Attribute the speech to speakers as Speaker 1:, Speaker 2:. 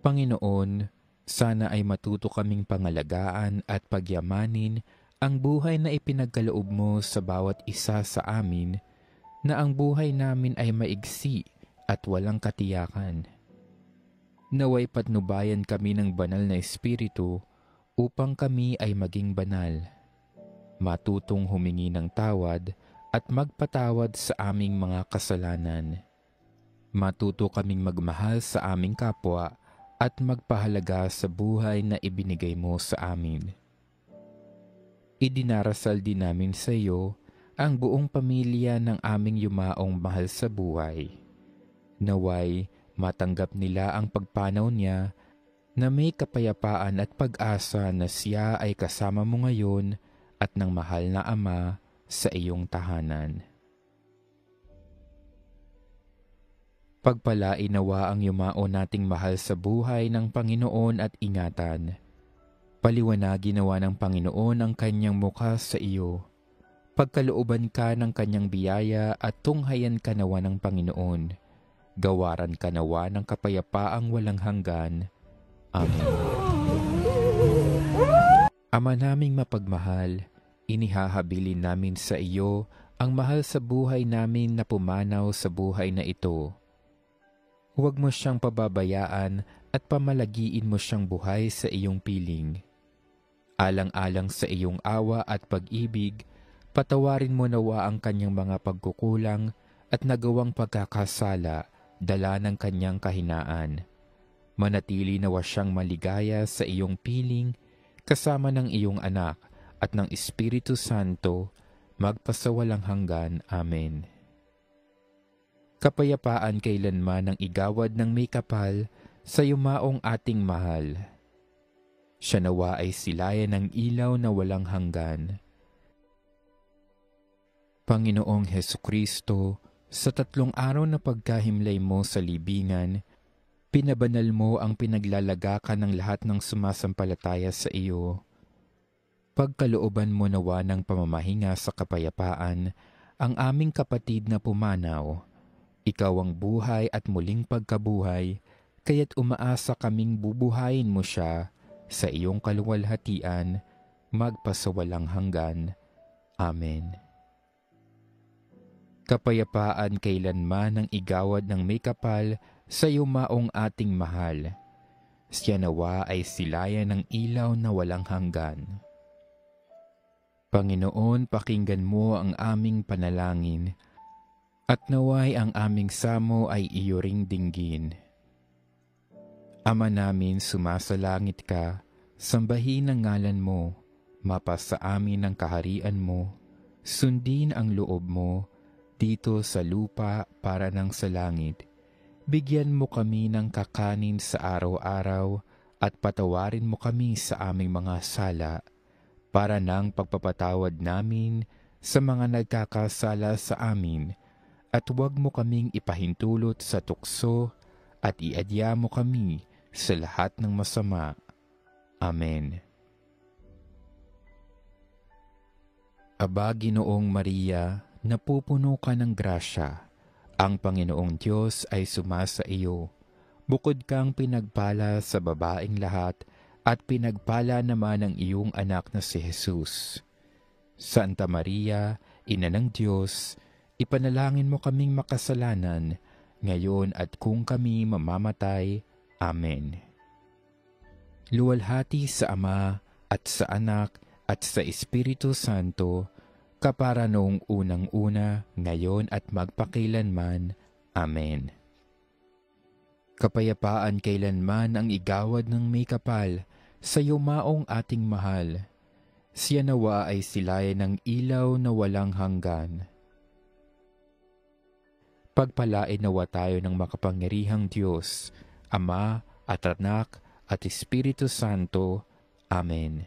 Speaker 1: Panginoon, sana ay matuto kaming pangalagaan at pagyamanin ang buhay na ipinagkaloob mo sa bawat isa sa amin, na ang buhay namin ay maigsi at walang katiyakan. Naway patnubayan kami ng banal na Espiritu upang kami ay maging banal, matutong humingi ng tawad at magpatawad sa aming mga kasalanan. Matuto kaming magmahal sa aming kapwa at magpahalaga sa buhay na ibinigay mo sa amin. Idinarasal din namin sa iyo ang buong pamilya ng aming yumaong mahal sa buhay. Naway matanggap nila ang pagpanaw niya na may kapayapaan at pag-asa na siya ay kasama mo ngayon at ng mahal na Ama sa iyong tahanan. Pagpalain nawa ang yumao nating mahal sa buhay ng Panginoon at ingatan. Paliwanagin nawa ng Panginoon ang kanyang mukha sa iyo. Pagkalooban ka ng kanyang biyaya at tunghayan ka nawa ng Panginoon. Gawaran ka nawa ng kapayapaang walang hanggan. Amen. Ama naming mapagmahal, inihahabilin namin sa iyo ang mahal sa buhay namin na pumanaw sa buhay na ito. Huwag mo siyang pababayaan at pamalagiin mo siyang buhay sa iyong piling. Alang-alang sa iyong awa at pag-ibig, patawarin mo nawa ang kanyang mga pagkukulang at nagawang pagkakasala, dala ng kanyang kahinaan. Manatili nawa siyang maligaya sa iyong piling, kasama ng iyong anak at ng Espiritu Santo, magpasawalang hanggan. Amen. Kapayapaan kailanman ang igawad ng may kapal sa yumaong ating mahal. Siya nawa ay silayan ng ilaw na walang hanggan. Panginoong Hesukristo, sa 3 araw na pagkahimlay mo sa libingan, pinabanal mo ang pinaglalagakan ng lahat ng sumasampalataya sa iyo. Pagkalooban mo nawa ng pamamahinga sa kapayapaan ang aming kapatid na pumanaw. Ikaw ang buhay at muling pagkabuhay, kaya't umaasa kaming bubuhayin mo siya sa iyong kaluwalhatian, magpasawalang hanggan. Amen. Kapayapaan kailanman ang igawad ng may kapal sa yumaong ating mahal. Siya nawa ay silayan ng ilaw na walang hanggan. Panginoon, pakinggan mo ang aming panalangin, at naway ang aming samo ay iyo ring dinggin. Ama namin, sumasalangit ka, sambahin ang ngalan mo, mapasa amin ang kaharian mo, sundin ang loob mo, dito sa lupa para ng sa langit. Bigyan mo kami ng kakanin sa araw-araw at patawarin mo kami sa aming mga sala, para ng pagpapatawad namin sa mga nagkakasala sa amin, at huwag mo kaming ipahintulot sa tukso at iadya mo kami sa lahat ng masama. Amen. Aba, Ginoong Maria, napupuno ka ng grasya. Ang Panginoong Diyos ay sumasa iyo. Bukod kang pinagpala sa babaeng lahat, at pinagpala naman ang iyong anak na si Jesus. Santa Maria, Ina ng Diyos, ipanalangin mo kaming makasalanan, ngayon at kung kami mamamatay. Amen. Luwalhati sa Ama at sa Anak at sa Espiritu Santo, kapara noong unang-una, ngayon at magpakilanman. Amen. Kapayapaan kailanman ang igawad ng may kapal sa yumaong ating mahal. Siya nawa ay silayan ng ilaw na walang hanggan. Pagpalain nawa tayo ng makapangyarihang Diyos, Ama at Anak at Espiritu Santo. Amen.